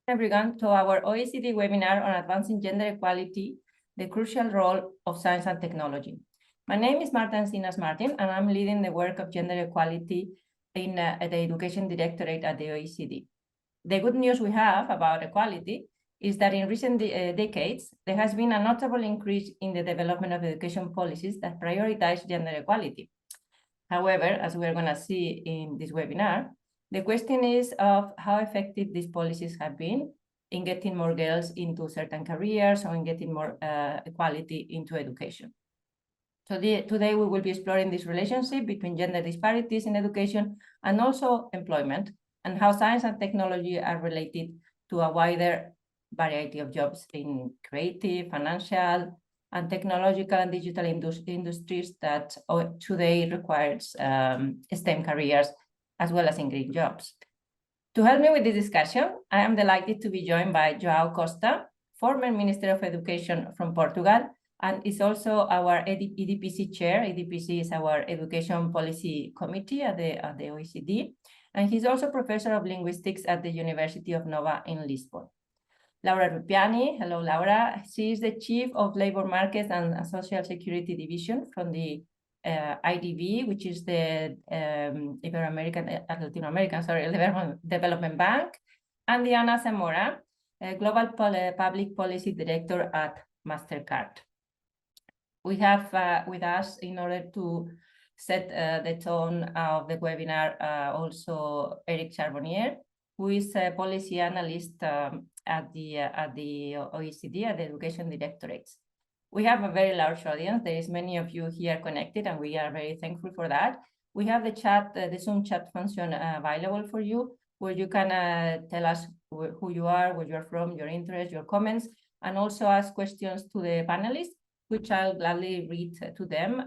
Everyone to our OECD webinar on advancing gender equality, the crucial role of science and technology. My name is Marta Encinas Martin, and I'm leading the work of gender equality in the Education Directorate at the OECD. The good news we have about equality is that in recent decades, there has been a notable increase in the development of education policies that prioritize gender equality. However, as we're going to see in this webinar, the question is of how effective these policies have been in getting more girls into certain careers or in getting more equality into education. So today we will be exploring this relationship between gender disparities in education and also employment, and how science and technology are related to a wider variety of jobs in creative, financial, and technological and digital industries that today requires STEM careers, as well as in green jobs. To help me with this discussion, I am delighted to be joined by João Costa, former Minister of Education from Portugal, and is also our EDPC chair. EDPC is our Education Policy Committee at the OECD, and he's also Professor of Linguistics at the University of Nova in Lisbon. Laura Rupiani, hello Laura. She is the Chief of Labor Markets and Social Security Division from the IDB, which is the Latino American Development Bank, and Diana Zamora, Global Public Policy Director at MasterCard. We have with us, in order to set the tone of the webinar, also Eric Charbonnier, who is a policy analyst at the OECD, at the Education Directorates. We have a very large audience. There is many of you here connected, and we are very thankful for that. We have the chat, the Zoom chat function available for you, where you can tell us who you are, where you're from, your interests, your comments, and also ask questions to the panelists, which I'll gladly read to them,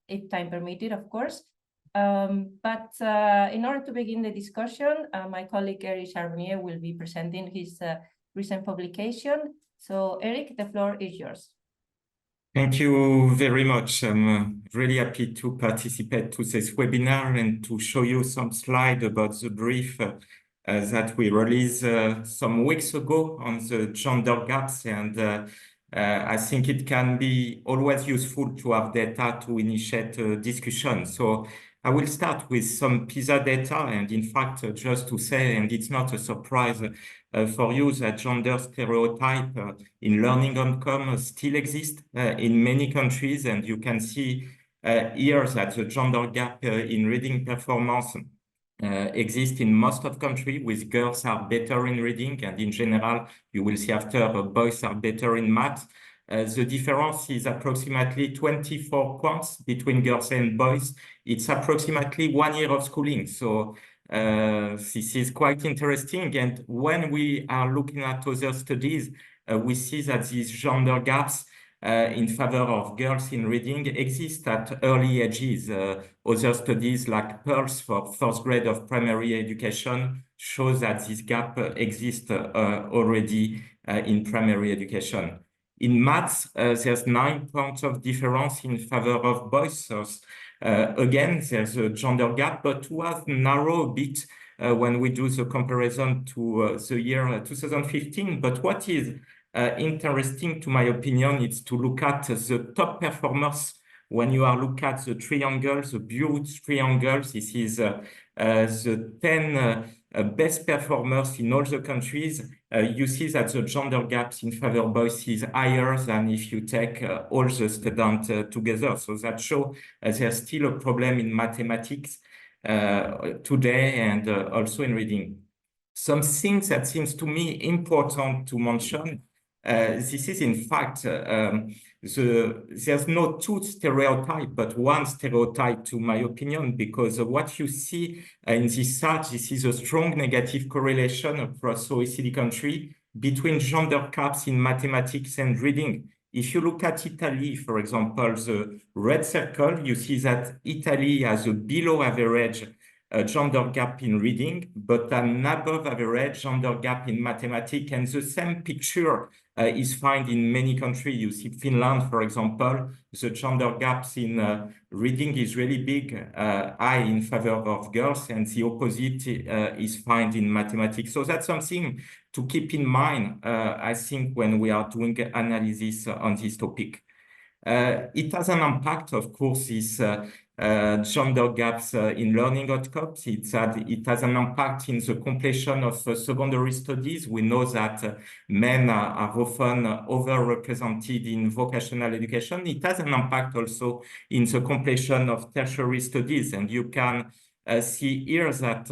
if time permitted, of course. But in order to begin the discussion, my colleague Eric Charbonnier will be presenting his recent publication. So Eric, the floor is yours. Thank you very much. I'm really happy to participate to this webinar and to show you some slides about the brief that we released some weeks ago on the gender gaps. And I think it can be always useful to have data to initiate a discussion. So I will start with some PISA data, and in fact, just to say, and it's not a surprise for you, that gender stereotype in learning outcome still exists in many countries, and you can see here that the gender gap in reading performance exists in most of countries, with girls are better in reading, and in general, you will see after boys are better in math. The difference is approximately 24 points between girls and boys. It's approximately 1 year of schooling. So this is quite interesting. And when we are looking at other studies, we see that these gender gaps in favor of girls in reading exist at early ages. Other studies like PIRLS for first grade of primary education shows that this gap exists already in primary education. In maths, there's 9 points of difference in favor of boys. So, again, there's a gender gap, but was narrow a bit when we do the comparison to the year 2015. But what is interesting, to my opinion, is to look at the top performers. When you are looking at the triangles, the blue triangles, this is the 10 best performers in all the countries. You see that the gender gaps in favor of boys is higher than if you take all the students together. So that shows there's still a problem in mathematics today, and also in reading. Some things that seems to me important to mention. This is in fact, there's no two stereotype, but one stereotype, to my opinion, because what you see in this chart, this is a strong negative correlation across OECD country between gender gaps in mathematics and reading. If you look at Italy, for example, the red circle, you see that Italy has a below average gender gap in reading, but an above average gender gap in mathematics, and the same picture is found in many countries. You see Finland, for example, the gender gaps in reading is really big, high in favor of girls, and the opposite is found in mathematics. So that's something to keep in mind, I think, when we are doing analysis on this topic. It has an impact, of course, this gender gaps in learning outcomes. It has an impact in the completion of secondary studies. We know that men are often overrepresented in vocational education. It has an impact also in the completion of tertiary studies. And you can see here that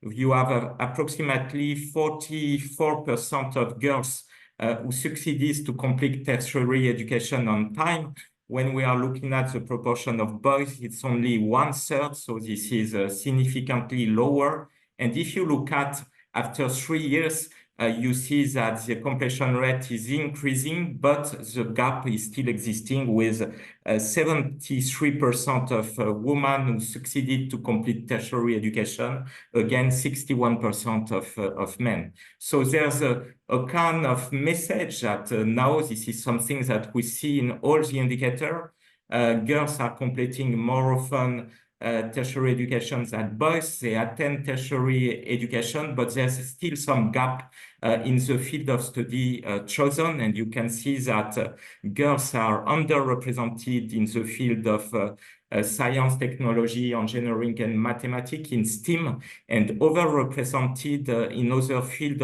you have approximately 44% of girls who succeeds to complete tertiary education on time. When we are looking at the proportion of boys, it's only 1/3, so this is significantly lower. And if you look at after 3 years, you see that the completion rate is increasing, but the gap is still existing with 73% of women who succeeded to complete tertiary education, against 61% of men. So there's a kind of message that now this is something that we see in all the indicators. Girls are completing more often tertiary education than boys. They attend tertiary education, but there's still some gap in the field of study chosen. And you can see that girls are underrepresented in the field of science, technology, engineering, and mathematics in STEAM, and overrepresented in other fields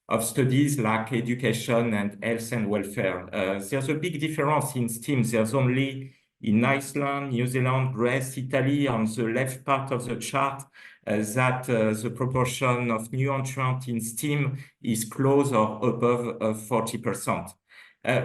of studies like education and health and welfare. There's a big difference in STEAM. There's only in Iceland, New Zealand, Greece, Italy, on the left part of the chart, that the proportion of new entrants in STEAM is close or above 40%.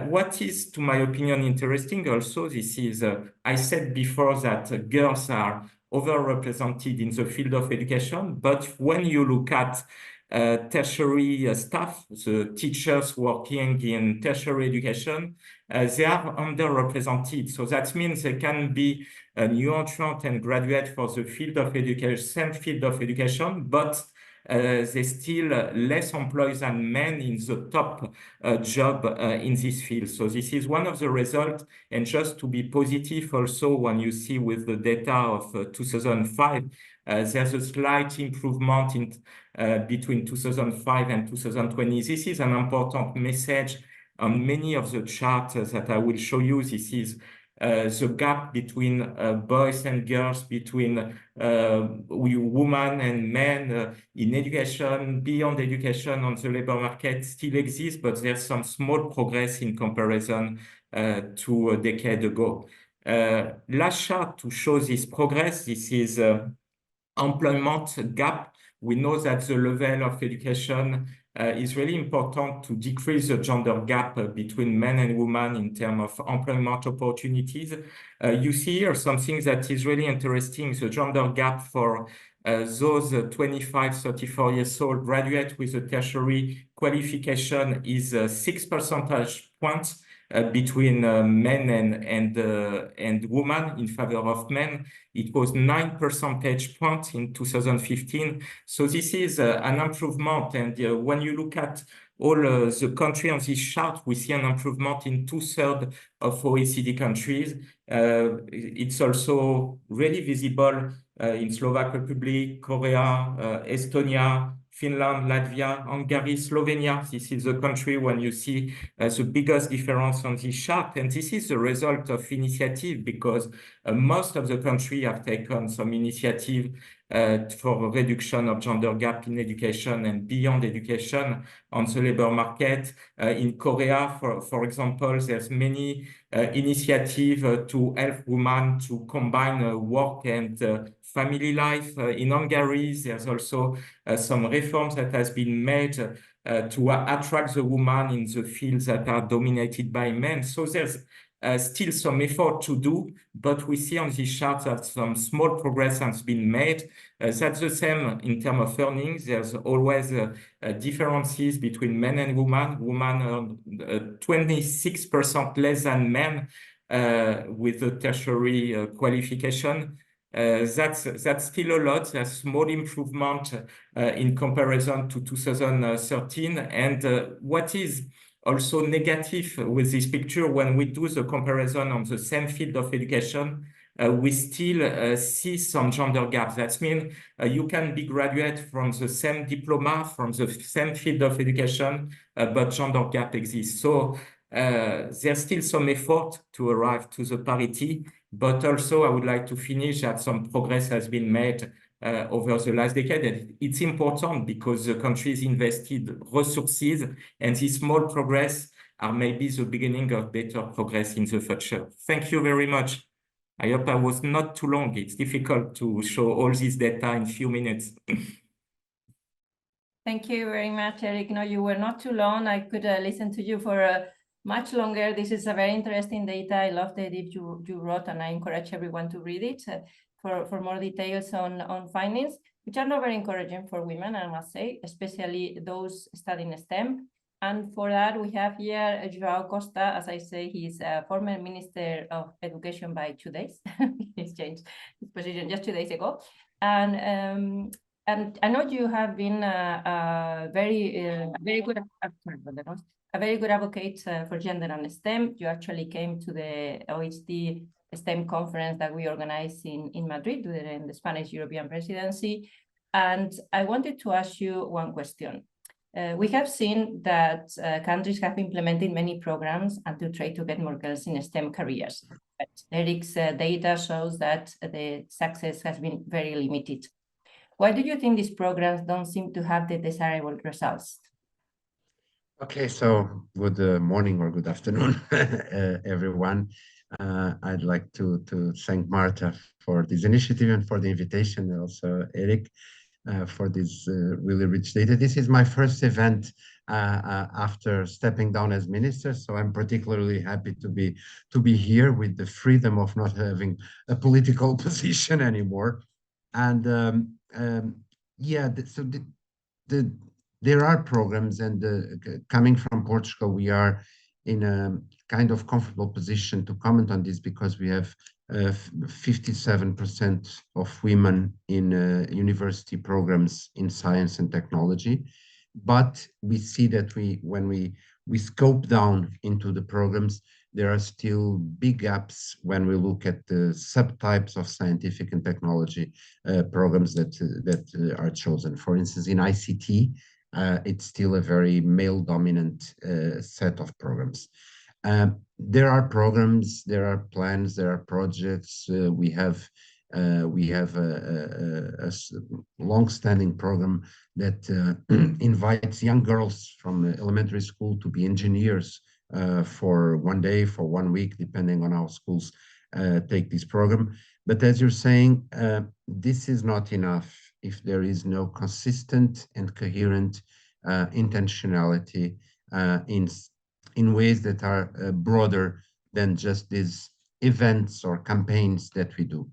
What is, to my opinion, interesting also, this is, I said before that girls are overrepresented in the field of education, but when you look at tertiary staff, the teachers working in tertiary education, they are underrepresented. So that means they can be a new entrant and graduate for the field of education, same field of education, but they still less employed than men in the top job in this field. So this is one of the results. And just to be positive also, when you see with the data of 2005, there's a slight improvement in between 2005 and 2020. This is an important message on many of the charts that I will show you. This is the gap between boys and girls, between women and men in education, beyond education on the labor market still exists, but there's some small progress in comparison to a decade ago. Last chart to show this progress, this is employment gap. We know that the level of education is really important to decrease the gender gap between men and women in terms of employment opportunities. You see here something that is really interesting. The gender gap for those 25, 34 years old graduate with a tertiary qualification is 6 percentage points between men and women in favor of men. It was 9 percentage points in 2015. So this is an improvement. And when you look at all the countries on this chart, we see an improvement in 2/3 of OECD countries. It's also really visible in Slovak Republic, Korea, Estonia, Finland, Latvia, Hungary, Slovenia. This is the country when you see the biggest difference on this chart. And this is the result of initiative, because most of the countries have taken some initiative for reduction of gender gap in education and beyond education on the labor market. In Korea, for example, there's many initiatives to help women to combine work and family life. In Hungary, there's also some reforms that has been made to attract the women in the fields that are dominated by men. So there's still some effort to do, but we see on this chart that some small progress has been made. That's the same in terms of earnings. There's always differences between men and women. Women earn 26% less than men with a tertiary qualification. That's still a lot. That's small improvement in comparison to 2013. And what is also negative with this picture. When we do the comparison on the same field of education, we still see some gender gaps. That means you can be graduate from the same diploma, from the same field of education, but gender gap exists. So there's still some effort to arrive to the parity, but also I would like to finish that some progress has been made over the last decade. And it's important because the countries invested resources, and these small progress are maybe the beginning of better progress in the future. Thank you very much. I hope I was not too long. It's difficult to show all this data in a few minutes. Thank you very much, Eric. No, you were not too long. I could listen to you for much longer. This is a very interesting data. I love the edit you wrote, and I encourage everyone to read it for more details on findings, which are not very encouraging for women, I must say, especially those studying STEM. And for that, we have here João Costa. As I say, he's a former Minister of Education by 2 days. He's changed his position just 2 days ago. And I know you have been a very good advocate for gender and STEM. You actually came to the OECD STEM conference that we organized in Madrid during the Spanish European presidency. And I wanted to ask you one question. We have seen that countries have implemented many programs and to try to get more girls in STEM careers. But Eric's data shows that the success has been very limited. Why do you think these programs don't seem to have the desirable results? Okay, so good morning or good afternoon, everyone. I'd like to thank Marta for this initiative and for the invitation, and also Eric for this really rich data. This is my first event after stepping down as minister, so I'm particularly happy to be here with the freedom of not having a political position anymore. And yeah, there are programs, and coming from Portugal, we are in a kind of comfortable position to comment on this because we have 57% of women in university programs in science and technology. But we see that when we scope down into the programs, there are still big gaps when we look at the subtypes of scientific and technology programs that are chosen. For instance, in ICT, it's still a very male-dominant set of programs. There are programs, there are plans, there are projects. We have a long-standing program that invites young girls from elementary school to be engineers for 1 day, for 1 week, depending on how schools take this program. But as you're saying, this is not enough if there is no consistent and coherent intentionality in ways that are broader than just these events or campaigns that we do.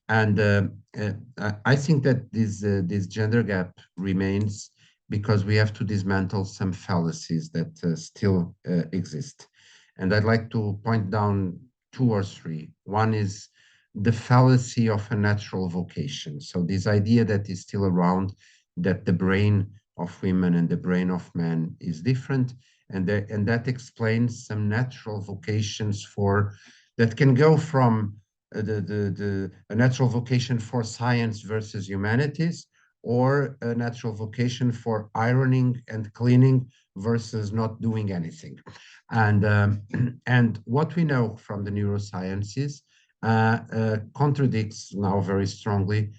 And I think that this gender gap remains because we have to dismantle some fallacies that still exist. And I'd like to point down 2 or 3. One is the fallacy of a natural vocation. So this idea that is still around, that the brain of women and the brain of men is different, and that explains some natural vocations that can go from a natural vocation for science versus humanities, or a natural vocation for ironing and cleaning versus not doing anything. And what we know from the neurosciences contradicts now very strongly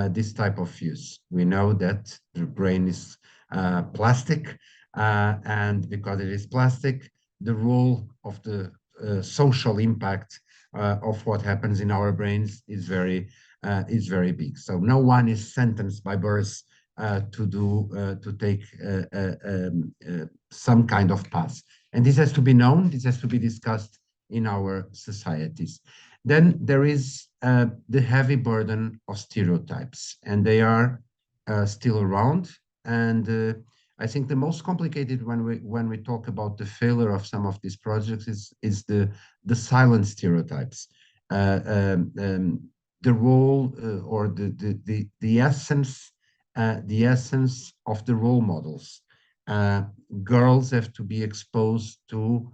this type of views. We know that the brain is plastic, and because it is plastic, the role of the social impact of what happens in our brains is very big. So no one is sentenced by birth to take some kind of path, and this has to be known. This has to be discussed in our societies. Then there is the heavy burden of stereotypes, and they are still around. And I think the most complicated when we talk about the failure of some of these projects is the silent stereotypes, the role or the essence of the role models. Girls have to be exposed to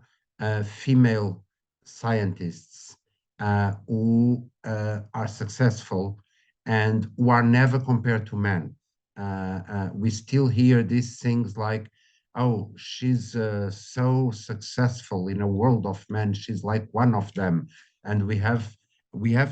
female scientists who are successful and who are never compared to men. We still hear these things like, oh, she's so successful in a world of men, she's like one of them. And we have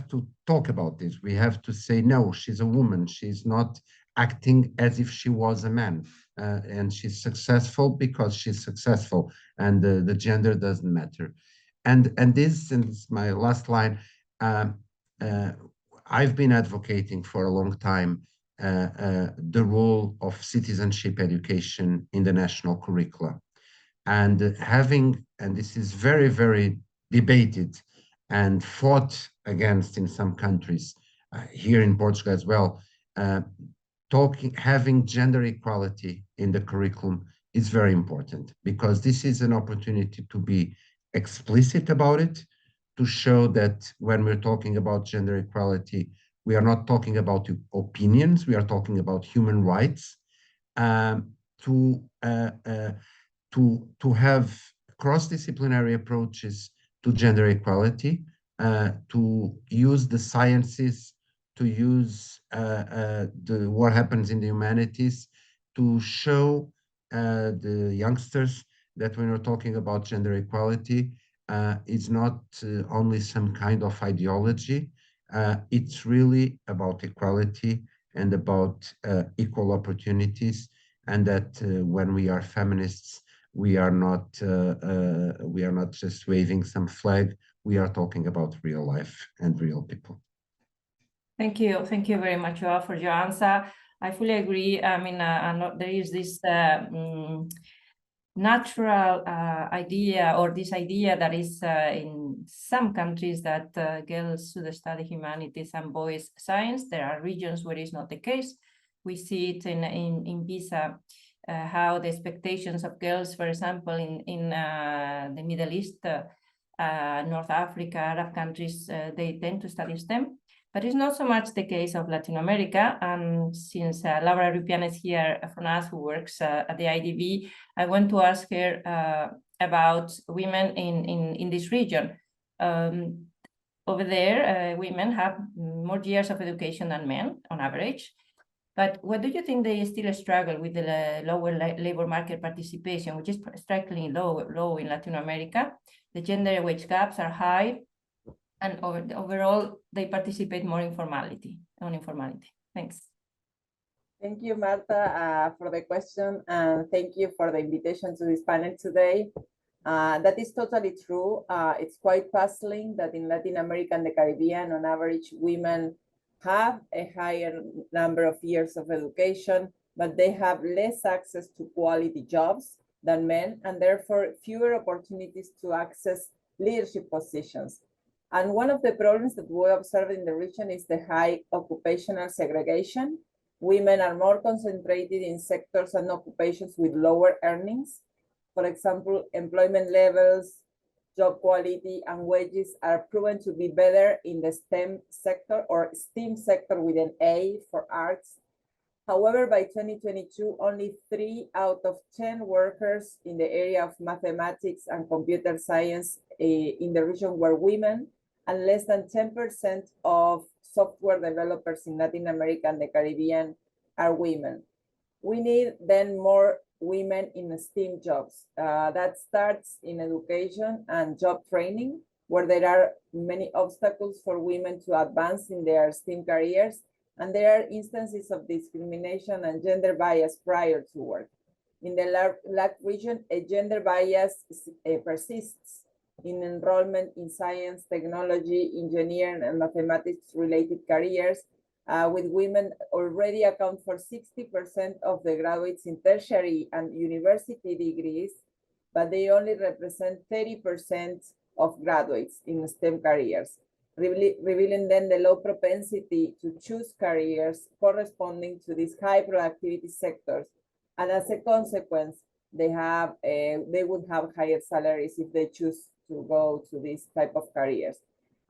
to talk about this. We have to say, no, she's a woman. She's not acting as if she was a man. And she's successful because she's successful, and the gender doesn't matter. And this is my last line. I've been advocating for a long time the role of citizenship education in the national curricula, and this is very, very debated and fought against in some countries, here in Portugal as well. Having gender equality in the curriculum is very important, because this is an opportunity to be explicit about it, to show that when we're talking about gender equality, we are not talking about opinions, we are talking about human rights, to have cross-disciplinary approaches to gender equality, to use the sciences, to use what happens in the humanities, to show the youngsters that when we're talking about gender equality, it's not only some kind of ideology, it's really about equality and about equal opportunities, and that when we are feminists, we are not just waving some flag. We are talking about real life and real people. Thank you very much, Joao, for your answer. I fully agree. I mean, there is this natural idea, or this idea that is in some countries, that girls should study humanities and boys science. There are regions where it's not the case. We see it in PISA, how the expectations of girls, for example, in the Middle East, North Africa, Arab countries, they tend to study STEM. But it's not so much the case of Latin America. And since Laura Rupian is here from us, who works at the IDB, I want to ask her about women in this region. Over there, women have more years of education than men on average. But what do you think they still struggle with the lower labor market participation, which is strikingly low in Latin America? The gender wage gaps are high, and overall, they participate more on informality. Thanks. Thank you, Marta, for the question, and thank you for the invitation to this panel today. That is totally true. It's quite puzzling that in Latin America and the Caribbean, on average, women have a higher number of years of education, but they have less access to quality jobs than men, and therefore fewer opportunities to access leadership positions. And one of the problems that we observe in the region is the high occupational segregation. Women are more concentrated in sectors and occupations with lower earnings. For example, employment levels, job quality, and wages are proven to be better in the STEM sector, or STEAM sector with an A for arts. However, by 2022, only 3 out of 10 workers in the area of mathematics and computer science in the region were women, and less than 10% of software developers in Latin America and the Caribbean are women. We need then more women in STEAM jobs. That starts in education and job training, where there are many obstacles for women to advance in their STEAM careers, and there are instances of discrimination and gender bias prior to work. In the LAC region, a gender bias persists in enrollment in science, technology, engineering, and mathematics-related careers, with women already account for 60% of the graduates in tertiary and university degrees, but they only represent 30% of graduates in STEM careers, revealing then the low propensity to choose careers corresponding to these high productivity sectors. And as a consequence, they would have higher salaries if they choose to go to this type of careers.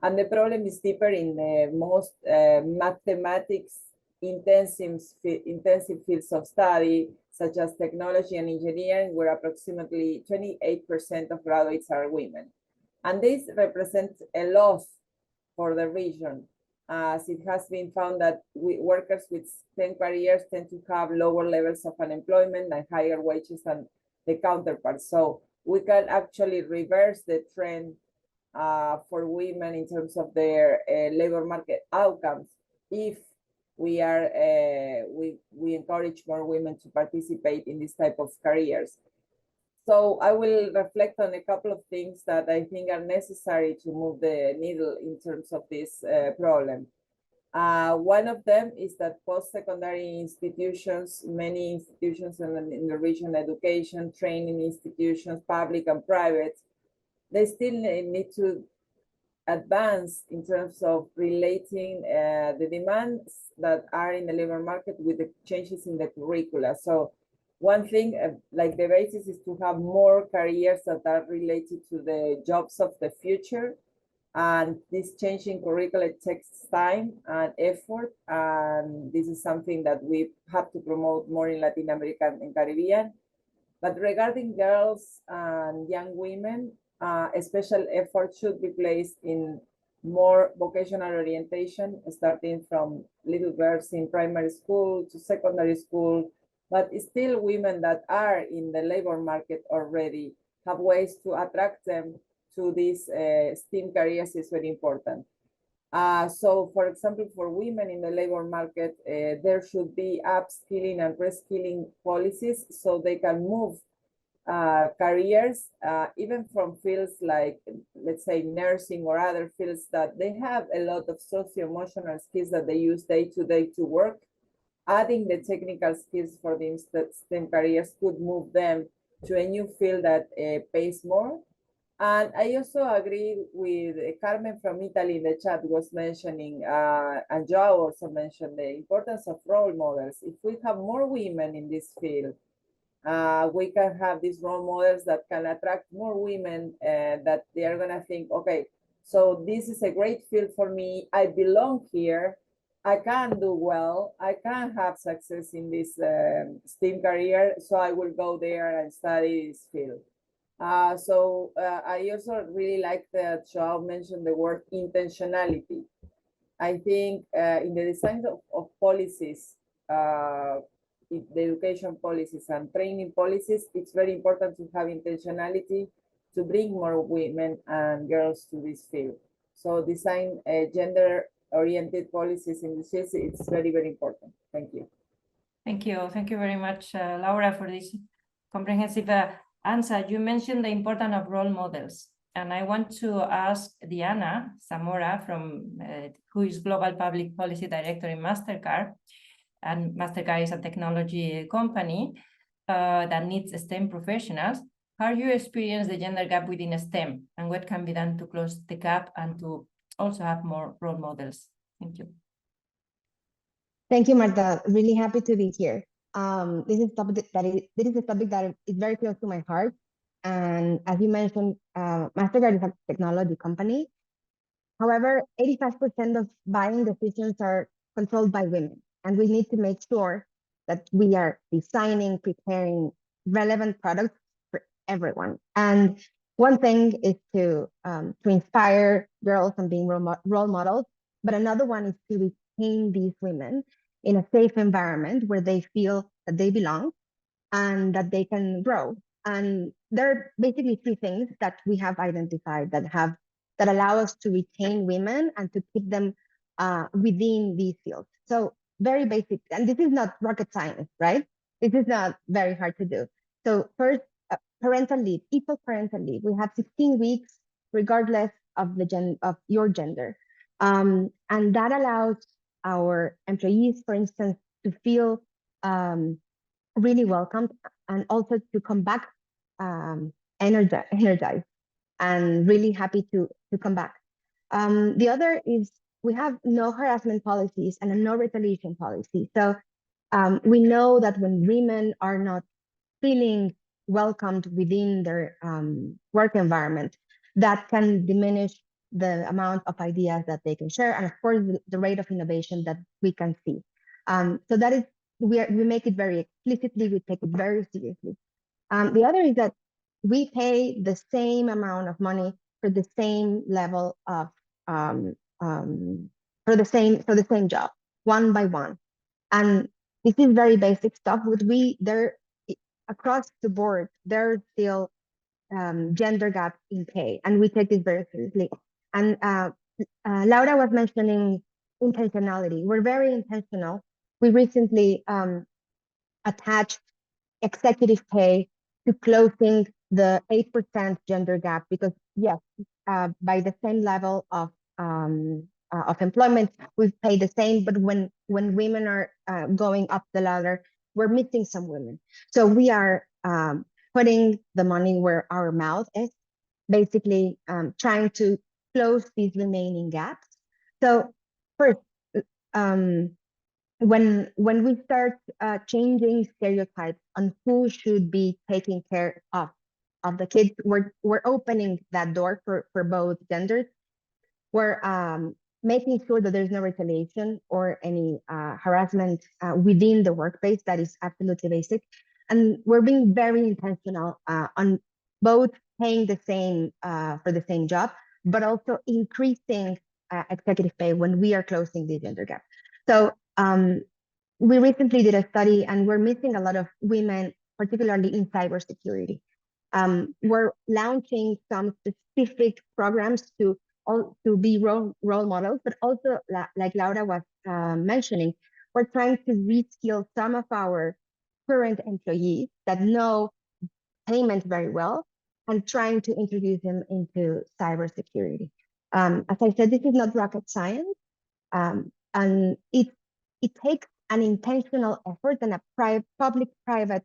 And the problem is deeper in the most mathematics intensive fields of study, such as technology and engineering, where approximately 28% of graduates are women. And this represents a loss for the region, as it has been found that workers with STEM careers tend to have lower levels of unemployment and higher wages than the counterparts. So we can actually reverse the trend for women in terms of their labor market outcomes if we are we encourage more women to participate in this type of careers. So I will reflect on a couple of things that I think are necessary to move the needle in terms of this problem. One of them is that post-secondary institutions, many institutions in the region, education, training institutions, public and private, they still need to advance in terms of relating the demands that are in the labor market with the changes in the curricula. So one thing, like the basis, is to have more careers that are related to the jobs of the future. And this changing curricula takes time and effort. And this is something that we have to promote more in Latin America and Caribbean. But regarding girls and young women, a special effort should be placed in more vocational orientation, starting from little girls in primary school to secondary school. But still, women that are in the labor market already have ways to attract them to these STEM careers is very important. So, for example, for women in the labor market, there should be upskilling and reskilling policies so they can move careers, even from fields like, let's say, nursing or other fields that they have a lot of socio-emotional skills that they use day to day to work. Adding the technical skills for the STEM careers could move them to a new field that pays more. And I also agree with Carmen from Italy in the chat was mentioning, and Joao also mentioned the importance of role models. If we have more women in this field, we can have these role models that can attract more women that they are going to think, okay, so this is a great field for me. I belong here. I can do well. I can have success in this STEM career. So I will go there and study this field. So I also really like that Joao mentioned the word intentionality. I think in the design of policies, the education policies and training policies, it's very important to have intentionality to bring more women and girls to this field. So design gender-oriented policies in this field, it's very, very important. Thank you. Thank you. Thank you very much, Laura, for this comprehensive answer. You mentioned the importance of role models. And I want to ask Diana Zamora, who is Global Public Policy Director in MasterCard. And MasterCard is a technology company that needs STEM professionals. How do you experience the gender gap within STEM, and what can be done to close the gap and to also have more role models? Thank you. Thank you, Marta. Really happy to be here. This is a topic that is very close to my heart. And as you mentioned, MasterCard is a technology company. However, 85% of buying decisions are controlled by women. And we need to make sure that we are designing, preparing relevant products for everyone. And one thing is to inspire girls and being role models. But another one is to retain these women in a safe environment where they feel that they belong and that they can grow. And there are basically three things that we have identified that allow us to retain women and to keep them within these fields. So very basic, and this is not rocket science, right? This is not very hard to do. So first, parental leave, equal parental leave. We have 16 weeks, regardless of your gender, and that allows our employees, for instance, to feel really welcomed and also to come back energized and really happy to come back. The other is we have no harassment policies and a no retaliation policy. So we know that when women are not feeling welcomed within their work environment, that can diminish the amount of ideas that they can share, and of course the rate of innovation that we can see. So that is we make it very explicitly, we take it very seriously. The other is that we pay the same amount of money for the same level of for the same job, one by one. And this is very basic stuff. Across the board, there's still gender gaps in pay, and we take this very seriously. And Laura was mentioning intentionality. We're very intentional. We recently attached executive pay to closing the 8% gender gap, because yes, by the same level of employment, we pay the same, but when women are going up the ladder, we're missing some women. So we are putting the money where our mouth is, basically trying to close these remaining gaps. So first, when we start changing stereotypes on who should be taking care of the kids, we're opening that door for both genders. We're making sure that there's no retaliation or any harassment within the workplace. That is absolutely basic. And we're being very intentional on both paying the same for the same job, but also increasing executive pay when we are closing the gender gap. So we recently did a study, and we're missing a lot of women, particularly in cybersecurity. We're launching some specific programs to be role models, but also, like Laura was mentioning, we're trying to reskill some of our current employees that know payment very well, and trying to introduce them into cybersecurity. As I said, this is not rocket science, and it takes an intentional effort and a public-private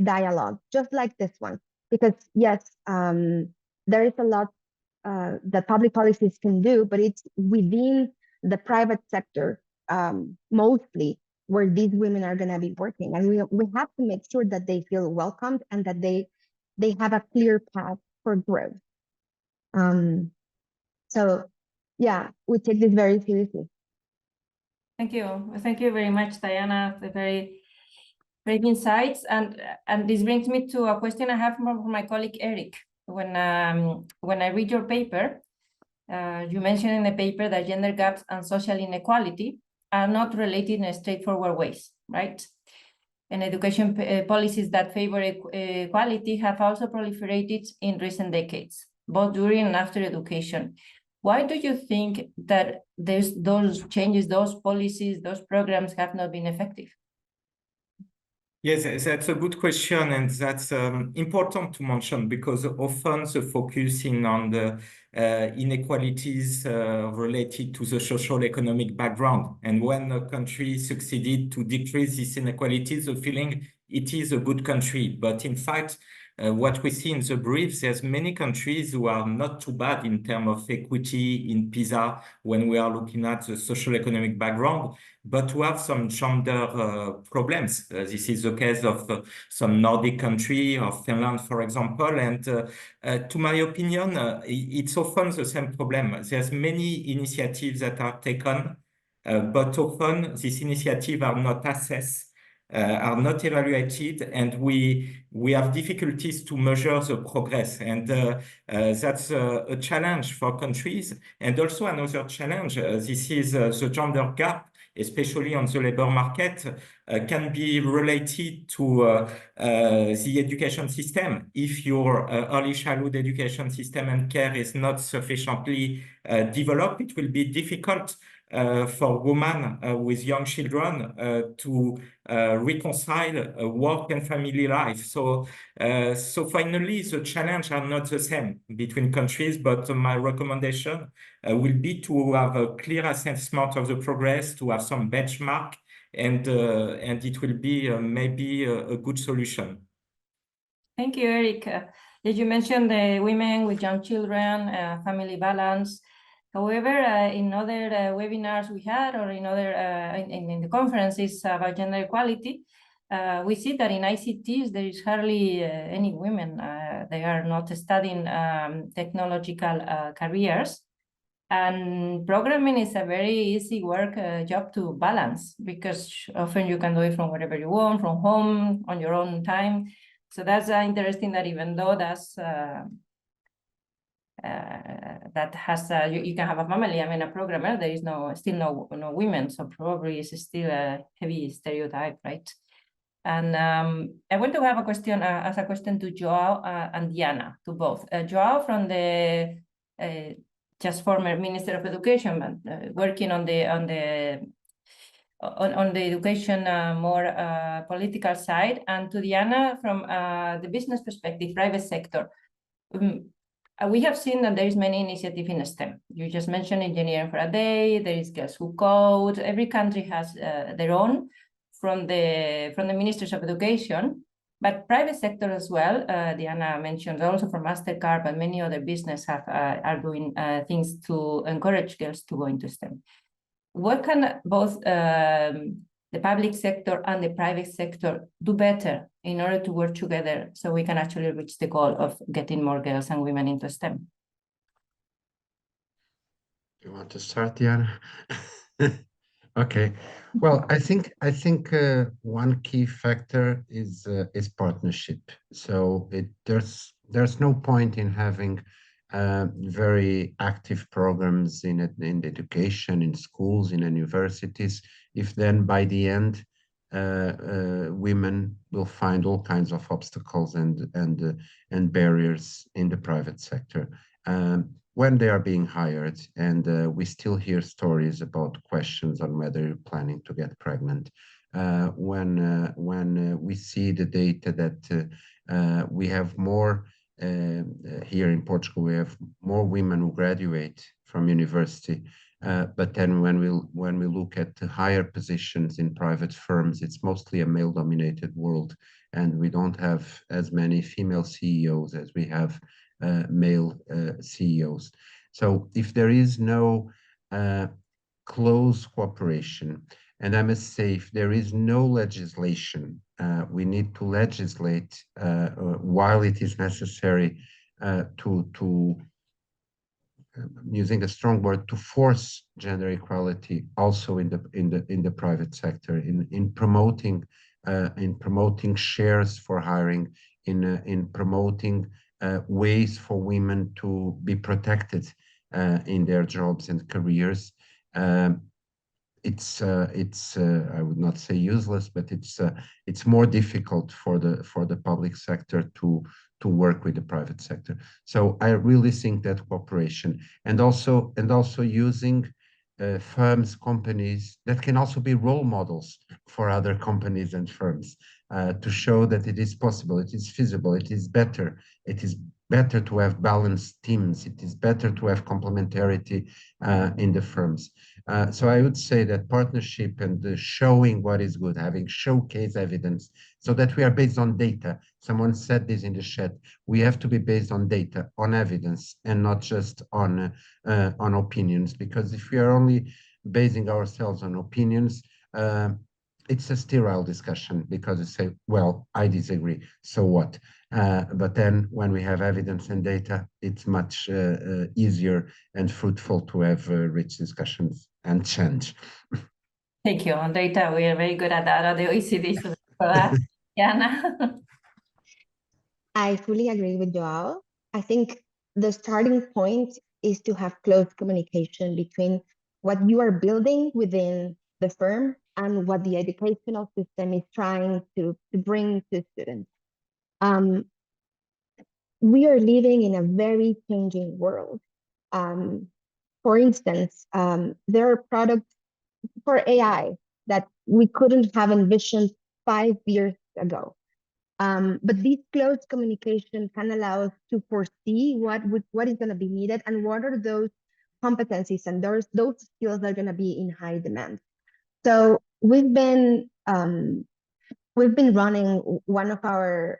dialogue, just like this one. Because yes, there is a lot that public policies can do, but it's within the private sector, mostly, where these women are going to be working. And we have to make sure that they feel welcomed and that they have a clear path for growth. So yeah, we take this very seriously. Thank you very much, Diana, for very great insights. And this brings me to a question I have from my colleague Eric. When I read your paper, you mentioned in the paper that gender gaps and social inequality are not related in straightforward ways, right? And education policies that favor equality have also proliferated in recent decades, both during and after education. Why do you think that those changes, those policies, those programs have not been effective? Yes, that's a good question, and that's important to mention, because often the focusing on the inequalities related to the social economic background. And when a country succeeded to decrease these inequalities, the feeling it is a good country. But in fact, what we see in the brief, there's many countries who are not too bad in terms of equity in PISA when we are looking at the social economic background, but who have some gender problems. This is the case of some Nordic country, of Finland, for example. And to my opinion, it's often the same problem. There's many initiatives that are taken, but often these initiatives are not assessed, are not evaluated, and we have difficulties to measure the progress. And that's a challenge for countries. And also another challenge, this is the gender gap, especially on the labor market, can be related to the education system. If your early childhood education system and care is not sufficiently developed, it will be difficult for women with young children to reconcile work and family life. So finally, the challenges are not the same between countries, but my recommendation will be to have a clear assessment of the progress, to have some benchmark, and it will be maybe a good solution. Thank you, Eric. Did you mention the women with young children, family balance? However, in other webinars we had, or in other in the conferences about gender equality, we see that in ICTs there is hardly any women. They are not studying technological careers, And programming is a very easy work job to balance, because often you can do it from wherever you want, from home, on your own time. So that's interesting that even though that's that has you can have a family. I mean, a programmer, there is still no women, so probably it's still a heavy stereotype, right? And I want to have a question as a question to Joao and Diana, to both. Joao from the just former Minister of Education, but working on the education more political side, and to Diana from the business perspective, private sector. We have seen that there is many initiatives in STEM. You just mentioned engineering for a day. There is Girls Who Code. Every country has their own from the ministers of education, but private sector as well. Diana mentioned also from MasterCard, but many other businesses are doing things to encourage girls to go into STEM. What can both the public sector and the private sector do better in order to work together so we can actually reach the goal of getting more girls and women into STEM? Do you want to start, Diana? Okay. Well, I think one key factor is partnership. So there's no point in having very active programs in education, in schools, in universities, if then by the end women will find all kinds of obstacles and barriers in the private sector when they are being hired. And we still hear stories about questions on whether you're planning to get pregnant. When we see the data that we have more here in Portugal, we have more women who graduate from university. But then when we look at the higher positions in private firms, it's mostly a male-dominated world, and we don't have as many female CEOs as we have male CEOs. So if there is no close cooperation, and I must say, if there is no legislation, we need to legislate while it is necessary to using a strong word, to force gender equality also in the private sector, in promoting shares for hiring, in promoting ways for women to be protected in their jobs and careers. It's I would not say useless, but it's more difficult for the public sector to work with the private sector. So I really think that cooperation and also using firms, companies that can also be role models for other companies and firms to show that it is possible, it is feasible, it is better to have balanced teams, it is better to have complementarity in the firms. So I would say that partnership and showing what is good, having showcase evidence, so that we are based on data. Someone said this in the chat. We have to be based on data, on evidence, and not just on opinions. Because if we are only basing ourselves on opinions, it's a sterile discussion, because you say, well, I disagree, so what? But then when we have evidence and data, it's much easier and fruitful to have rich discussions and change. Thank you. On data, we are very good at that at the OECD, so for that. Jana? I fully agree with Joao. I think the starting point is to have close communication between what you are building within the firm and what the educational system is trying to bring to students. We are living in a very changing world. For instance, there are products for AI that we couldn't have envisioned 5 years ago. But this close communication can allow us to foresee what is going to be needed and what are those competencies and those skills that are going to be in high demand. So we've been running one of our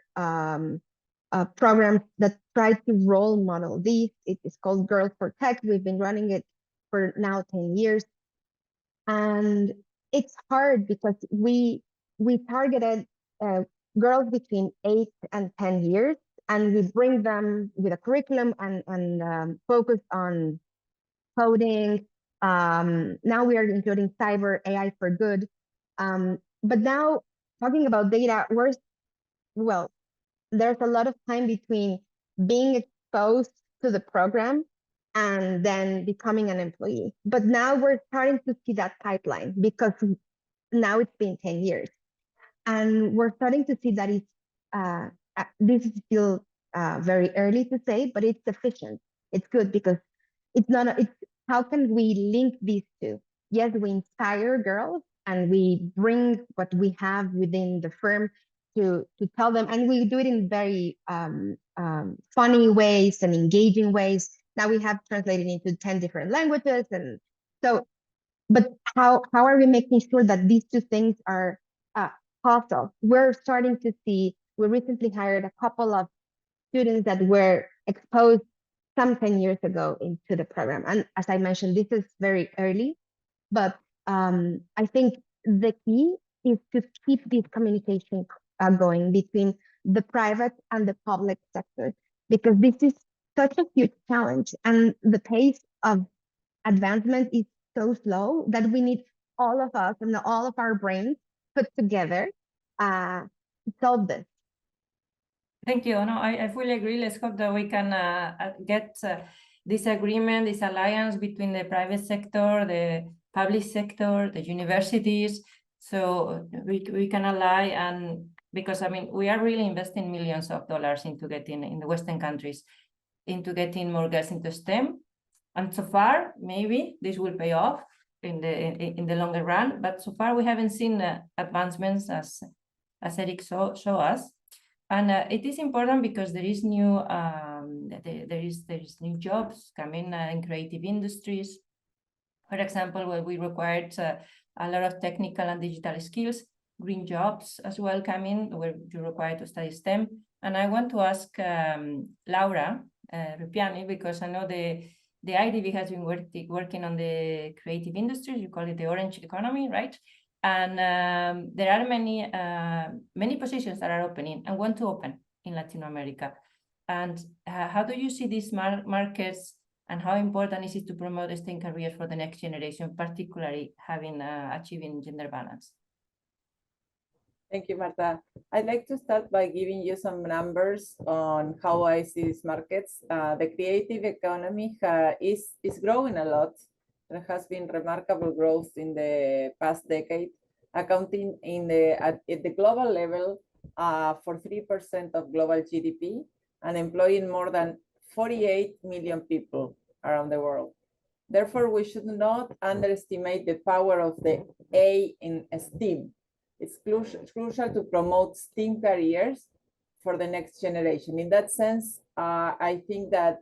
programs that tries to role model this. It is called Girls for Tech. We've been running it for now 10 years. And it's hard because we targeted girls between 8 and 10 years, and we bring them with a curriculum and focus on coding. Now we are including cyber, AI for good. But now talking about data, there's a lot of time between being exposed to the program and then becoming an employee. But now we're starting to see that pipeline because now it's been 10 years. And we're starting to see that this is still very early to say, but it's sufficient. It's good because it's how can we link these two? Yes, we inspire girls and we bring what we have within the firm to tell them, and we do it in very funny ways and engaging ways. Now we have translated into 10 different languages, and so. But how are we making sure that these two things are possible? We're starting to see. We recently hired a couple of students that were exposed some 10 years ago into the program, and as I mentioned, this is very early, but I think the key is to keep this communication going between the private and the public sector, because this is such a huge challenge, and the pace of advancement is so slow that we need all of us and all of our brains put together to solve this. Thank you. No, I fully agree. Let's hope that we can get this agreement, this alliance between the private sector, the public sector, the universities, so we can ally. And because, I mean, we are really investing millions of dollars into getting, in the Western countries, into getting more girls into STEM. And so far, maybe this will pay off in the longer run. But so far, we haven't seen advancements as Eric show us. And it is important because there is new new jobs coming in creative industries. For example, where we required a lot of technical and digital skills, green jobs as well coming, where you're required to study STEM. And I want to ask Laura Rupiani, because I know the IDB has been working on the creative industries. You call it the orange economy, right? And there are many positions that are opening and want to open in Latin America. And how do you see these markets, and how important is it to promote STEM careers for the next generation, particularly achieving gender balance? Thank you, Marta. I'd like to start by giving you some numbers on how I see these markets. The creative economy is growing a lot. There has been remarkable growth in the past decade, accounting at the global level for 3% of global GDP and employing more than 48 million people around the world. Therefore, we should not underestimate the power of the A in STEM. It's crucial to promote STEM careers for the next generation. In that sense, I think that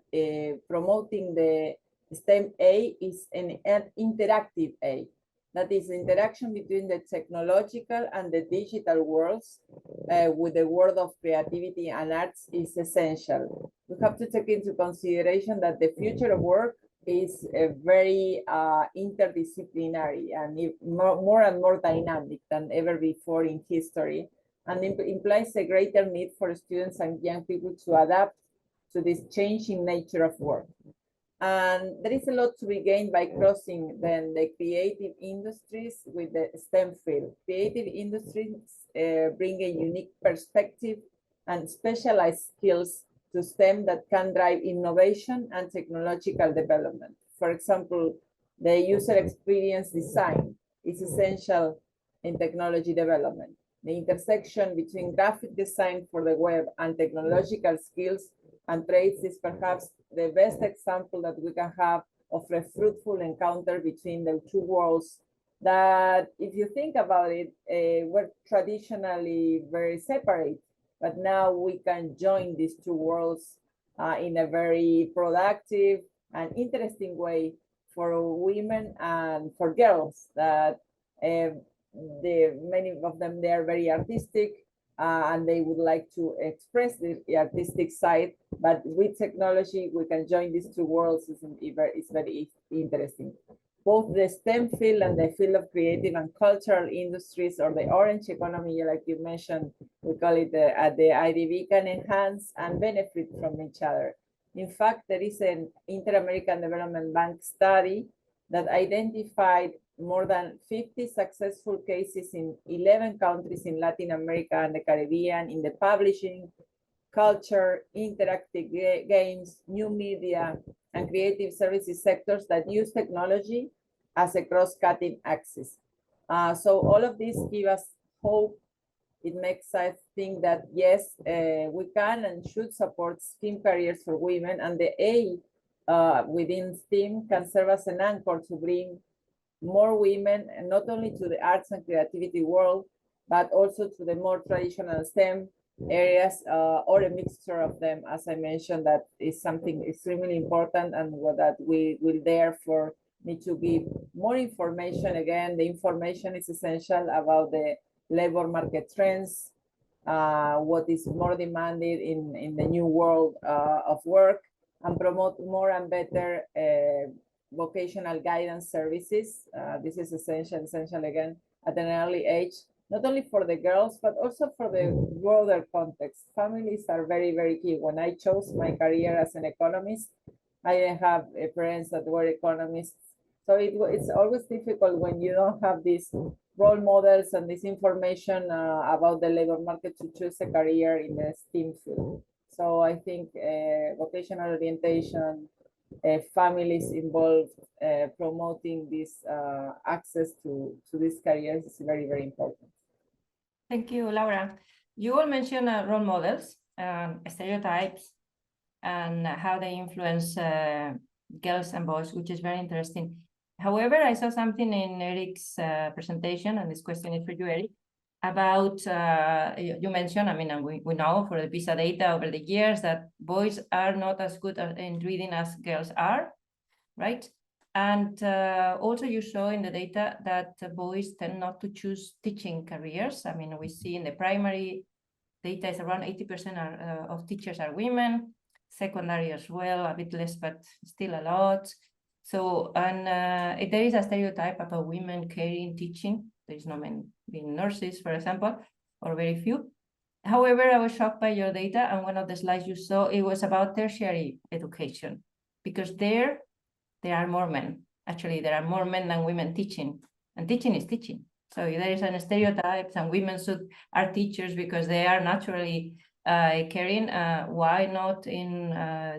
promoting the STEM A is an interactive A. That is, interaction between the technological and the digital worlds with the world of creativity and arts is essential. We have to take into consideration that the future of work is very interdisciplinary and more and more dynamic than ever before in history, and implies a greater need for students and young people to adapt to this changing nature of work. And there is a lot to be gained by crossing then the creative industries with the STEM field. Creative industries bring a unique perspective and specialized skills to STEM that can drive innovation and technological development. For example, the user experience design is essential in technology development. The intersection between graphic design for the web and technological skills and trades is perhaps the best example that we can have of a fruitful encounter between the two worlds that, if you think about it, were traditionally very separate. But now we can join these two worlds in a very productive and interesting way for women and for girls. That many of them, they are very artistic and they would like to express the artistic side. But with technology, we can join these two worlds. It's very interesting. Both the STEM field and the field of creative and cultural industries, or the orange economy, like you mentioned, we call it at the IDB, can enhance and benefit from each other. In fact, there is an Inter-American Development Bank study that identified more than 50 successful cases in 11 countries in Latin America and the Caribbean in the publishing, culture, interactive games, new media, and creative services sectors that use technology as a cross-cutting axis. So all of these give us hope. It makes us think that yes, we can and should support STEAM careers for women, and the A within STEAM can serve as an anchor to bring more women, and not only to the arts and creativity world, but also to the more traditional STEM areas, or a mixture of them. As I mentioned, that is something extremely important, and that we will therefore need to give more information. Again, the information is essential about the labor market trends, what is more demanded in the new world of work, and promote more and better vocational guidance services. This is essential again at an early age, not only for the girls, but also for the broader context. Families are very, very key. When I chose my career as an economist, I didn't have parents that were economists. So it's always difficult when you don't have these role models and this information about the labor market to choose a career in the STEAM field. So I think vocational orientation, families involved, promoting this access to these careers is very, very important. Thank you, Laura. You all mentioned role models, stereotypes, and how they influence girls and boys, which is very interesting. However, I saw something in Eric's presentation, and this question is for you, Eric, about, you mentioned, I mean, and we know for the PISA data over the years that boys are not as good in reading as girls are, right? And also you show in the data that boys tend not to choose teaching careers. I mean, we see in the primary data is around 80% of teachers are women, secondary as well, a bit less, but still a lot. So, and there is a stereotype about women caring, teaching. There is no men being nurses, for example, or very few. However, I was shocked by your data, and one of the slides you saw, it was about tertiary education, because there are more men. Actually, there are more men than women teaching, and teaching is teaching. So there is a stereotype, and women are teachers because they are naturally caring. Why not in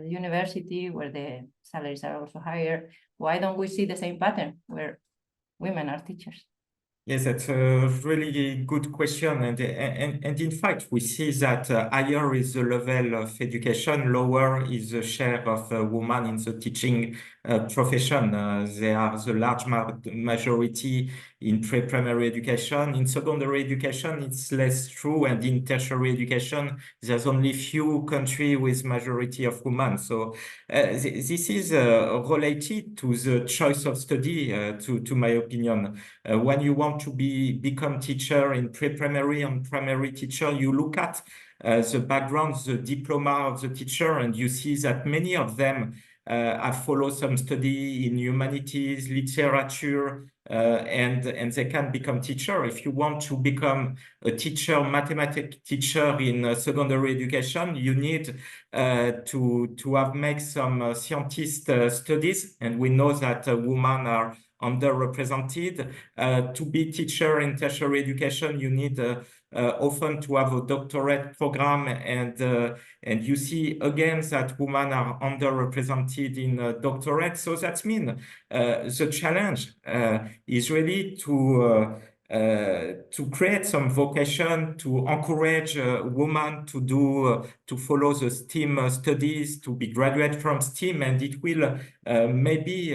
university where the salaries are also higher? Why don't we see the same pattern where women are teachers? Yes, that's a really good question. And in fact, we see that higher is the level of education, lower is the share of women in the teaching profession. They are the large majority in pre-primary education. In secondary education, it's less true. And in tertiary education, there's only few countries with majority of women. So this is related to the choice of study, to my opinion. When you want to become teacher in pre-primary and primary teacher, you look at the background, the diploma of the teacher, and you see that many of them have followed some study in humanities, literature, and they can become teacher. If you want to become a teacher, mathematics teacher in secondary education, you need to have made some scientist studies, and we know that women are underrepresented. To be teacher in tertiary education, you need often to have a doctorate program, and you see again that women are underrepresented in doctorate. So that means the challenge is really to create some vocation, to encourage women to follow the STEAM studies, to be graduate from STEAM, and it will maybe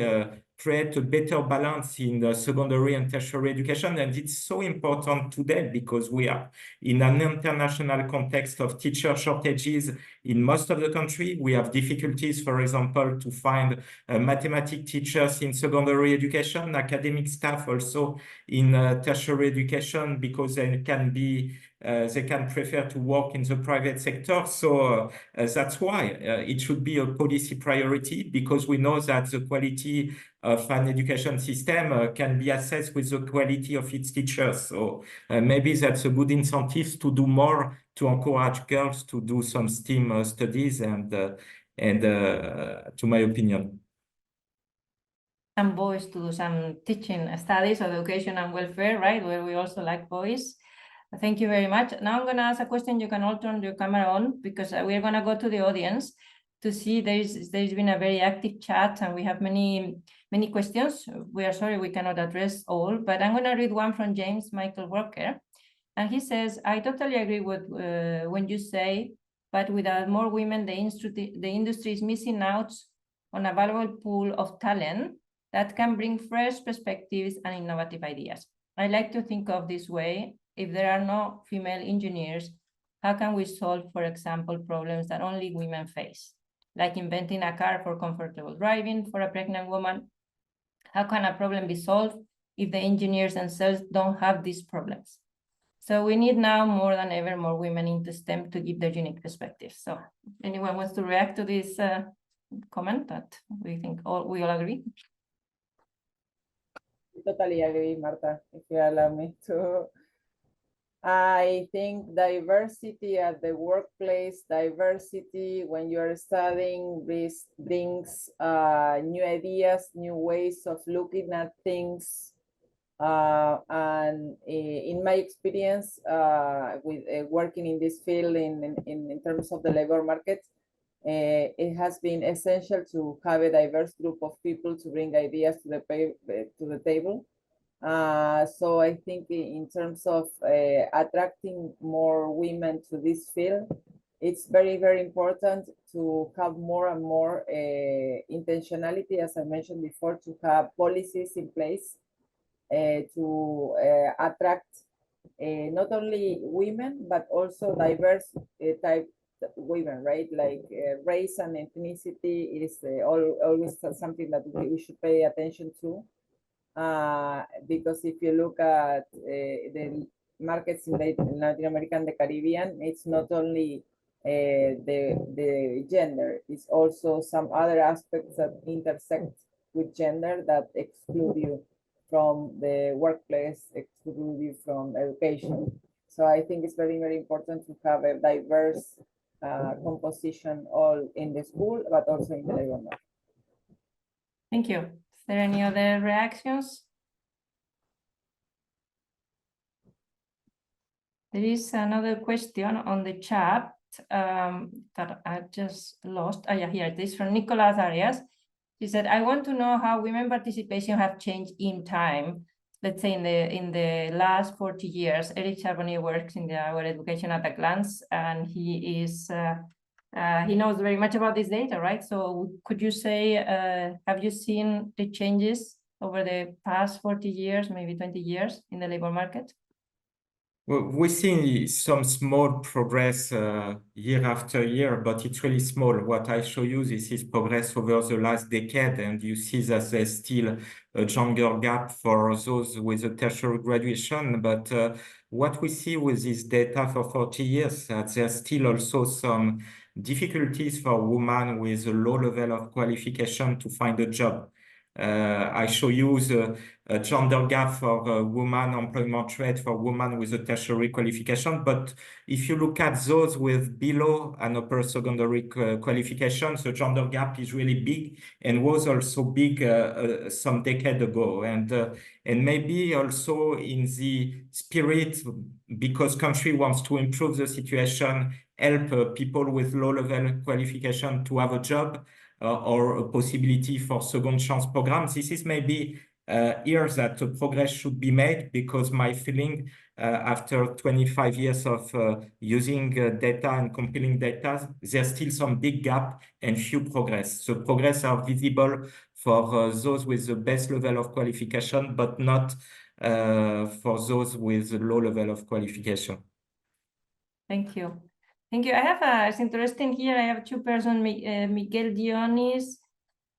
create a better balance in the secondary and tertiary education. And it's so important today because we are in an international context of teacher shortages in most of the country. We have difficulties, for example, to find mathematics teachers in secondary education, academic staff also in tertiary education, because they can prefer to work in the private sector. So that's why it should be a policy priority, because we know that the quality of an education system can be assessed with the quality of its teachers. So maybe that's a good incentive to do more to encourage girls to do some STEAM studies, and and to my opinion. Some boys to do some teaching studies of education and welfare, right? Where we also like boys. Thank you very much. Now I'm going to ask a question. You can all turn your camera on because we're going to go to the audience to see there's been a very active chat and we have many questions. We are sorry we cannot address all, but I'm going to read one from James Michael Walker. And he says, I totally agree with when you say, but without more women, the industry is missing out on a valuable pool of talent that can bring fresh perspectives and innovative ideas. I like to think of this way. If there are no female engineers, how can we solve, for example, problems that only women face? Like inventing a car for comfortable driving for a pregnant woman. How can a problem be solved if the engineers themselves don't have these problems? So we need now more than ever more women into STEM to give their unique perspectives. So anyone wants to react to this comment that we think we all agree? Totally agree, Marta, if you allow me to. I think diversity at the workplace, diversity when you're studying brings new ideas, new ways of looking at things. And in my experience with working in this field in terms of the labor market, it has been essential to have a diverse group of people to bring ideas to the table. So I think in terms of attracting more women to this field, it's very, very important to have more and more intentionality, as I mentioned before, to have policies in place to attract not only women, but also diverse type women, right? Like race and ethnicity is always something that we should pay attention to. Because if you look at the markets in Latin America and the Caribbean, it's not only the gender, it's also some other aspects that intersect with gender that exclude you from the workplace, exclude you from education. So I think it's very, very important to have a diverse composition all in the school, but also in the labor market. Thank you. Is there any other reactions? There is another question on the chat that I just lost. Yeah, here it is from Nicolas Arias. He said, I want to know how women participation have changed in time. Let's say in the last 40 years. Eric Charbonnier works in our education at a glance, and he is he knows very much about this data, right? So could you say, have you seen the changes over the past 40 years, maybe 20 years in the labor market? Well, we see some small progress year after year, but it's really small. What I show you, this is progress over the last decade, and you see that there's still a gender gap for those with a tertiary graduation. But what we see with this data for 40 years, there's still also some difficulties for women with a low level of qualification to find a job. I show you the gender gap for women employment rate for women with a tertiary qualification. But if you look at those with below and upper secondary qualifications, the gender gap is really big and was also big some decade ago. And maybe also in the spirit, because country wants to improve the situation, help people with low level qualification to have a job, or a possibility for second chance programs. This is maybe here that progress should be made, because my feeling after 25 years of using data and compiling data, there's still some big gap and few progress. So progress are visible for those with the best level of qualification, but not for those with a low level of qualification. Thank you. Thank you. I have it's interesting here. I have two persons, Miguel Dionis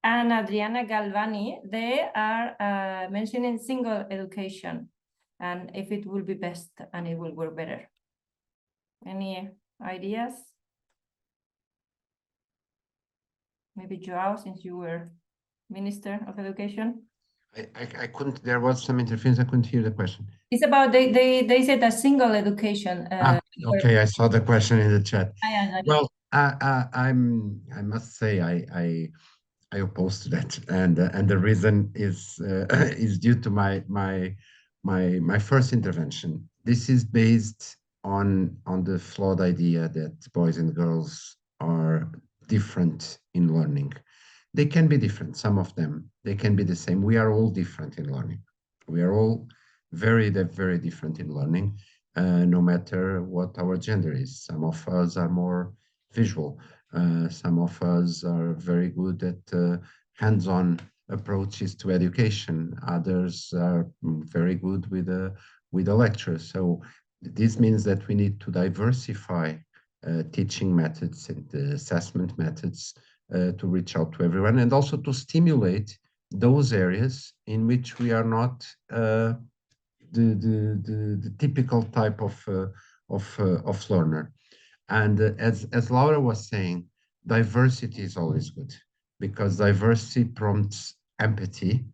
and Adriana Galvani. They are mentioning single education and if it will be best and it will work better. Any ideas? Maybe Joao, since you were Minister of Education. I couldn't, there was some interference, I couldn't hear the question. It's about, they said a single education. Okay, I saw the question in the chat. Yeah. Well, I must say I oppose to that, and the reason is is due to my first intervention. This is based on the flawed idea that boys and girls are different in learning. They can be different, some of them. They can be the same. We are all different in learning. We are all very different in learning, no matter what our gender is. Some of us are more visual. Some of us are very good at hands-on approaches to education. Others are very good with a lecture. So this means that we need to diversify teaching methods and assessment methods to reach out to everyone, and also to stimulate those areas in which we are not the typical type of learner. And as Laura was saying, diversity is always good, because diversity prompts empathy,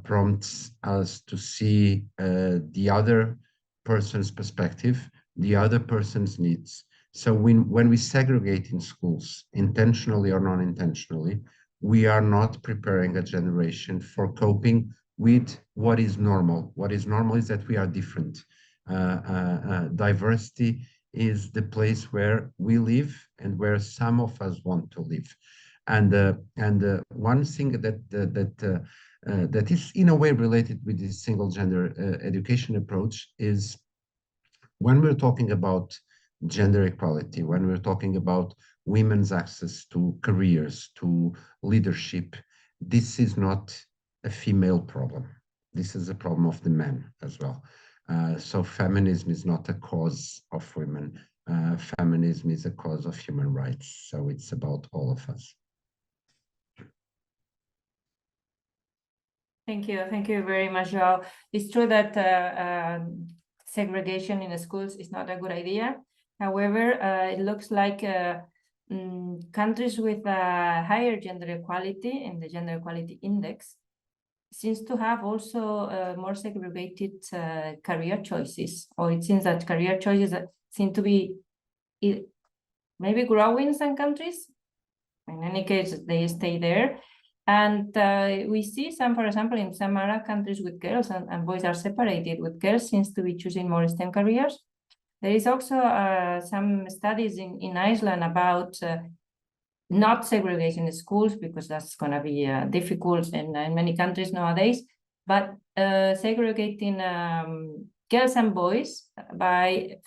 prompts us to see the other person's perspective, the other person's needs. So when we segregate in schools, intentionally or non-intentionally, we are not preparing a generation for coping with what is normal. What is normal is that we are different. Diversity is the place where we live and where some of us want to live. And one thing that is in a way related with this single gender education approach is when we're talking about gender equality, when we're talking about women's access to careers, to leadership, this is not a female problem. This is a problem of the men as well. So feminism is not a cause of women. Feminism is a cause of human rights. So it's about all of us. Thank you very much, Joao. It's true that segregation in the schools is not a good idea. However, it looks like countries with higher gender equality in the gender equality index seems to have also more segregated career choices, or it seems that career choices seem to be maybe growing in some countries. In any case, they stay there. And we see some, for example, in some Arab countries with girls and boys are separated, with girls seems to be choosing more STEM careers. There is also some studies in Iceland about not segregation in schools, because that's going to be difficult in many countries nowadays, but segregating girls and boys by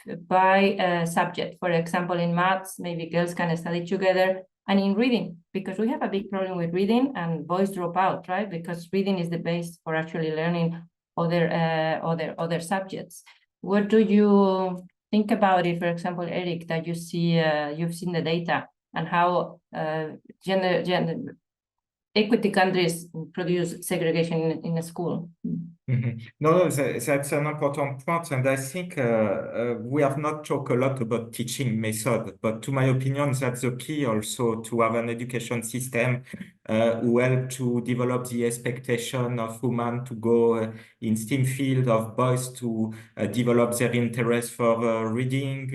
subject. For example, in maths, maybe girls can study together, and in reading, because we have a big problem with reading and boys drop out, right? Because reading is the base for actually learning other subjects. What do you think about it, for example, Eric, that you see, you've seen the data and how gender equity countries produce segregation in a school? Mm-hmm. No, that's an important point, and I think we have not talked a lot about teaching method, but to my opinion, that's the key also to have an education system who help to develop the expectation of women to go in STEM field, of boys to develop their interest for reading,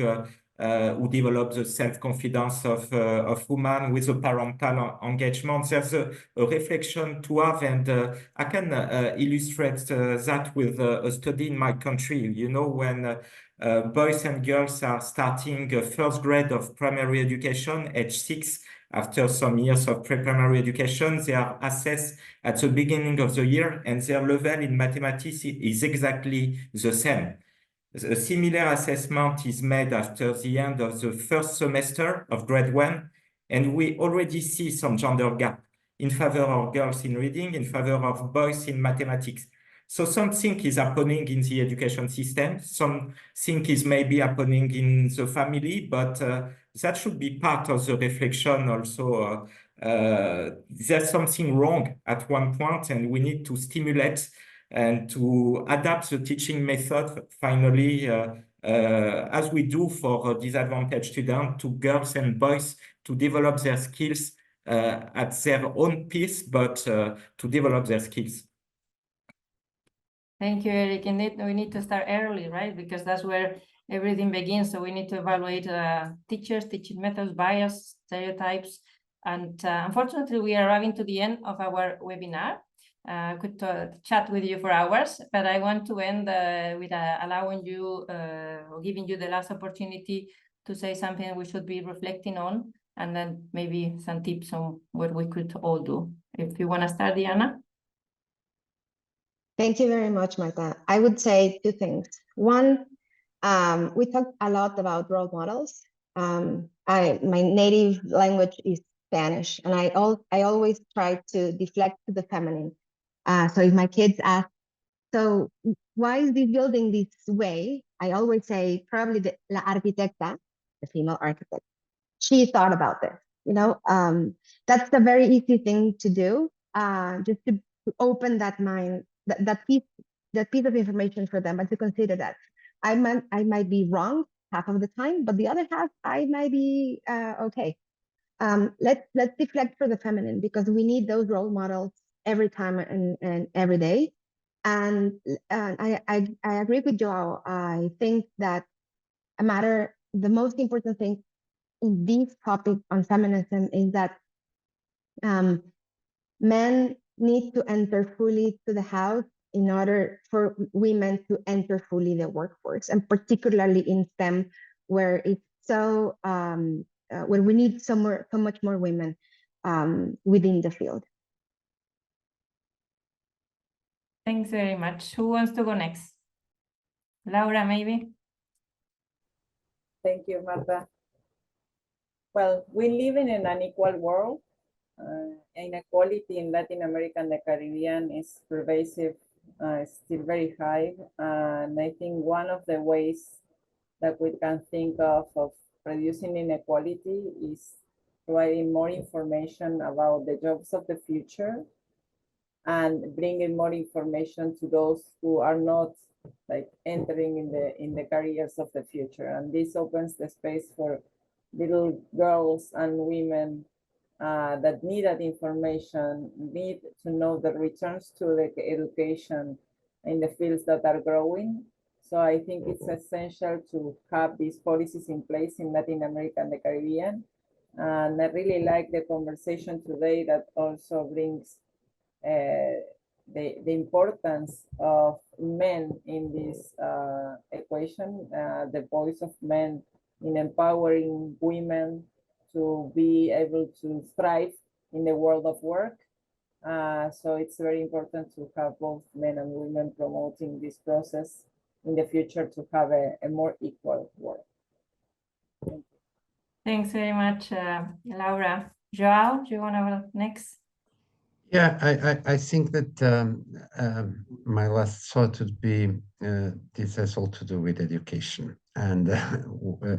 who develop the self-confidence of women with a parental engagement. There's a reflection to have, and I can illustrate that with a study in my country. You know, when boys and girls are starting first grade of primary education, age 6, after some years of pre-primary education, they are assessed at the beginning of the year, and their level in mathematics is exactly the same. A similar assessment is made after the end of the first semester of grade 1, and we already see some gender gap in favor of girls in reading, in favor of boys in mathematics. So something is happening in the education system, something is maybe happening in the family, but that should be part of the reflection also. There's something wrong at one point, and we need to stimulate and to adapt the teaching method finally, as we do for disadvantaged students, to girls and boys to develop their skills at their own pace, but to develop their skills. Thank you, Eric. Indeed, we need to start early, right? Because that's where everything begins. So we need to evaluate teachers, teaching methods, bias, stereotypes. And unfortunately, we are arriving to the end of our webinar. I could chat with you for hours, but I want to end with allowing you, or giving you the last opportunity to say something we should be reflecting on, and then maybe some tips on what we could all do. If you want to start, Diana. Thank you very much, Marta. I would say two things. One, we talked a lot about role models. My native language is Spanish, and I always try to deflect to the feminine. So if my kids ask, so why is this building this way? I always say probably la arquitecta, the female architect, she thought about this. That's a very easy thing to do, just to open that mind, that piece of information for them, and to consider that I might be wrong half of the time, but the other half I might be okay. Let's deflect for the feminine, because we need those role models every time and every day. And I agree with Joao. I think that the most important thing in this topic on feminism is that men need to enter fully to the house in order for women to enter fully the workforce, and particularly in STEM, where it's so where we need so much more women within the field. Thanks very much. Who wants to go next? Laura, maybe? Thank you, Marta. Well, we live in an unequal world. Inequality in Latin America and the Caribbean is pervasive, still very high. And I think one of the ways that we can think of reducing inequality is providing more information about the jobs of the future and bringing more information to those who are not like entering in the careers of the future. And this opens the space for little girls and women that need that information, need to know the returns to the education in the fields that are growing. So I think it's essential to have these policies in place in Latin America and the Caribbean. And I really like the conversation today that also brings the importance of men in this equation, the voice of men in empowering women to be able to thrive in the world of work. So it's very important to have both men and women promoting this process in the future to have a more equal world. Thanks very much, Laura. Joao, do you want to go next? Yeah, I think that my last thought would be this has all to do with education, and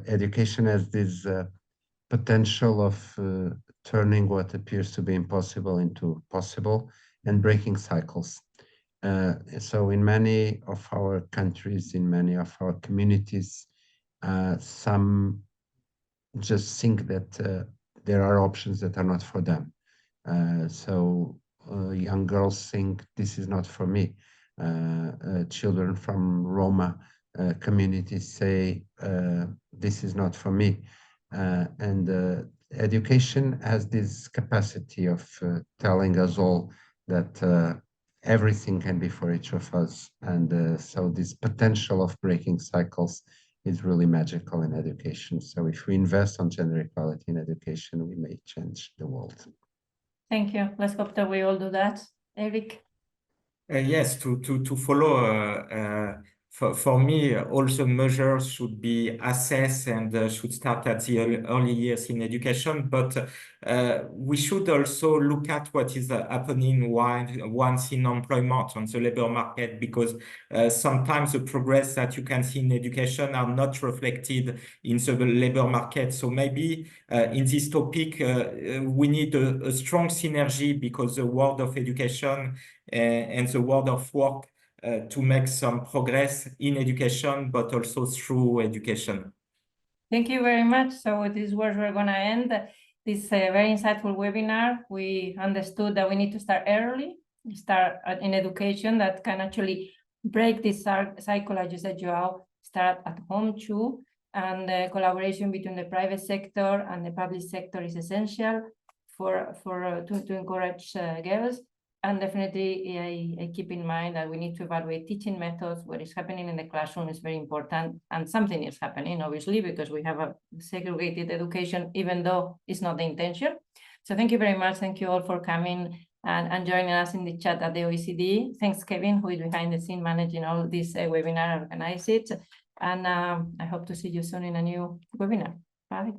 education has this potential of turning what appears to be impossible into possible and breaking cycles. So in many of our countries, in many of our communities, some just think that there are options that are not for them. So young girls think this is not for me. Children from Roma communities say this is not for me. And education has this capacity of telling us all that everything can be for each of us. And so this potential of breaking cycles is really magical in education. So if we invest on gender equality in education, we may change the world. Thank you. Let's hope that we all do that. Eric? Yes, to follow, for me, all the measures should be assessed and should start at the early years in education. But we should also look at what is happening once in employment on the labor market, because sometimes the progress that you can see in education are not reflected in the labor market. So maybe in this topic, we need a strong synergy, because the world of education and the world of work to make some progress in education, but also through education. Thank you very much. So with these words, we're going to end this very insightful webinar. We understood that we need to start early, start in education that can actually break this cycle, as you said, Joao, start at home too. And the collaboration between the private sector and the public sector is essential to encourage girls. And definitely, I keep in mind that we need to evaluate teaching methods. What is happening in the classroom is very important, and something is happening, obviously, because we have a segregated education, even though it's not the intention. So thank you very much. Thank you all for coming and joining us in the chat at the OECD. Thanks, Kevin, who is behind the scene managing all this webinar, organize it. And I hope to see you soon in a new webinar. Bye.